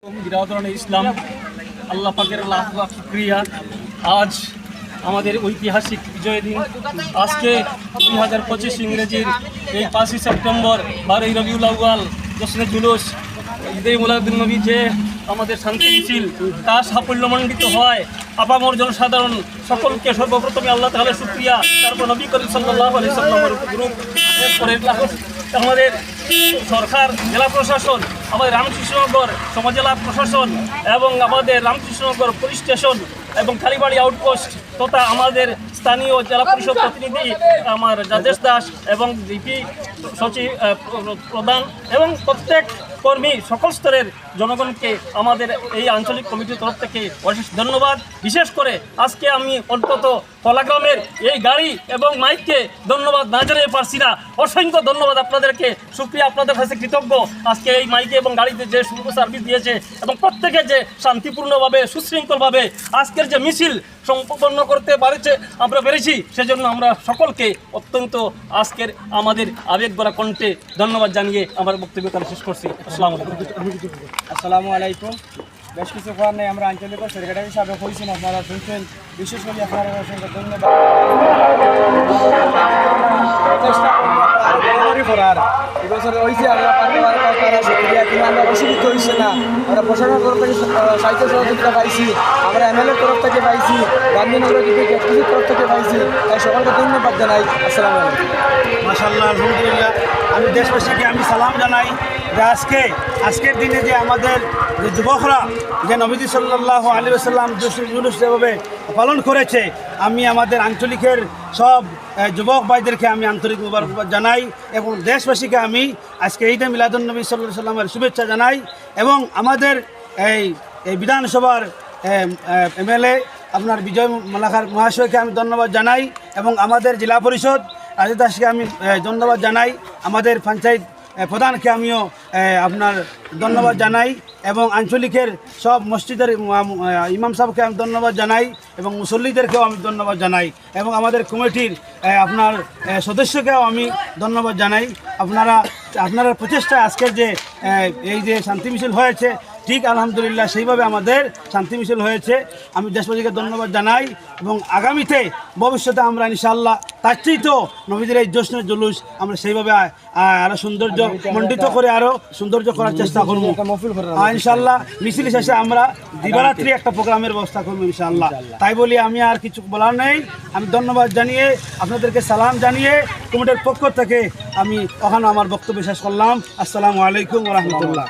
বিরাদরানে ইসলাম, আল্লাহ পাকের লাখ লাখ শুকরিয়া। আজ আমাদের ঐতিহাসিক বিজয় দিন। আজকে 2025 ইংরেজির এই 5ই সেপ্টেম্বর 12ই রবিউল আউয়াল জশ্নে জুলুস ঈদে মিলাদুন নবী যে আমাদের শান্তি মিছিল তা সাফল্যমণ্ডিত হয়। আপামর জনসাধারণ সকলকে সর্বপ্রথমে আল্লাহ তাআলার শুকরিয়া, তারপর নবী করিম সাল্লাল্লাহু আলাইহি সাল্লামের উপর এরপরে আমাদের সরকার, জেলা প্রশাসন, আমাদের রামকৃষ্ণনগর সমজেলা প্রশাসন এবং আমাদের রামকৃষ্ণনগর পুলিশ স্টেশন এবং কালীবাড়ি আউটপোস্ট তথা আমাদের স্থানীয় জেলা পরিষদ প্রতিনিধি আমার রাজেশ দাস এবং ডিপি সচিব প্রধান এবং প্রত্যেক কর্মী সকল স্তরের জনগণকে আমাদের এই আঞ্চলিক কমিটির তরফ থেকে অশেষ ধন্যবাদ। বিশেষ করে আজকে আমি অন্তত কলাগ্রামের এই গাড়ি এবং মাইককে ধন্যবাদ না জানিয়ে পারছি না। অসংখ্য ধন্যবাদ আপনাদেরকে, শুকরিয়া, আপনাদের কাছে কৃতজ্ঞ। আজকে এই মাইকে এবং গাড়িতে যে সুন্দর সার্ভিস দিয়েছে এবং প্রত্যেকে যে শান্তিপূর্ণভাবে সুশৃঙ্খলভাবে আজকের যে মিছিল সম্পন্ন করতে পেরেছি সেজন্য আমরা সকলকে অত্যন্ত আজকের আমাদের আবেগভরা কণ্ঠে ধন্যবাদ জানিয়ে আমার বক্তব্য শেষ করছি। আসসালামু আলাইকুম। বেশ কিছু কারণে আমরা আঞ্চলিক সেক্রেটারি হিসাবে হয়েছেন, আপনারা শুনছেন। বিশেষ করে আপনারা অসংখ্য ধন্যবাদ। এবছর হয়েছে আমরা আমরা অসুবিধা হয়েছে না। আমরা প্রশাসনের তরফ থেকে সাহিত্য সহযোগিতা পাইছি, আমরা এমএলএর তরফ থেকে পাইছি, গান্ধীনগর কিছুর তরফ থেকে পাইছি। তাই সকলকে ধন্যবাদ জানাই। আসসালামু আলাইকুম। মাশাআল্লাহ, আলহামদুলিল্লাহ। আমি দেশবাসীকে সালাম জানাই যে আজকের দিনে যে আমাদের যে যুবকরা যে নবীজি সাল্লাল্লাহু আলাইহি ওয়াসাল্লাম জুলুস যেভাবে পালন করেছে, আমি আমাদের আঞ্চলিকের সব যুবক ভাইদেরকে আমি আন্তরিক মুবারকবাদ জানাই এবং দেশবাসীকে আমি আজকে ঈদে মিলাদুন নবী সাল্লাল্লাহু আলাইহি ওয়াসাল্লামের শুভেচ্ছা জানাই এবং আমাদের এই বিধানসভার এমএলএ আপনার বিজয় মালাকার মহাশয়কে আমি ধন্যবাদ জানাই এবং আমাদের জেলা পরিষদ রাজেশ দাসকে আমি ধন্যবাদ জানাই, আমাদের পঞ্চায়েত প্রধানকে আমিও আপনার ধন্যবাদ জানাই এবং আঞ্চলিকের সব মসজিদের ইমাম সাহেবকে আমি ধন্যবাদ জানাই এবং মুসল্লিদেরকেও আমি ধন্যবাদ জানাই এবং আমাদের কমিটির আপনার সদস্যকেও আমি ধন্যবাদ জানাই। আপনারা প্রচেষ্টা আজকের যে এই যে শান্তি মিছিল হয়েছে, ঠিক আলহামদুলিল্লাহ সেইভাবে আমাদের শান্তি মিছিল হয়েছে। আমি দেশবাসীকে ধন্যবাদ জানাই এবং আগামীতে ভবিষ্যতে আমরা ইনশাআল্লাহ তার চেয়েও নবীদের এই জশ্নে জুলুস আমরা সেইভাবে আরও সৌন্দর্য মণ্ডিত করে আরও সৌন্দর্য করার চেষ্টা করবো ইনশাআল্লাহ। মিছিল শেষে আমরা দিবারাত্রি একটা প্রোগ্রামের ব্যবস্থা করবো ইনশাআল্লাহ। তাই বলি আমি আর কিছু বলার নেই। আমি ধন্যবাদ জানিয়ে আপনাদেরকে সালাম জানিয়ে কমিটির পক্ষ থেকে আমি ওখানে আমার বক্তব্য শেষ করলাম। আসসালামু আলাইকুম ওয়া রাহমাতুল্লাহ।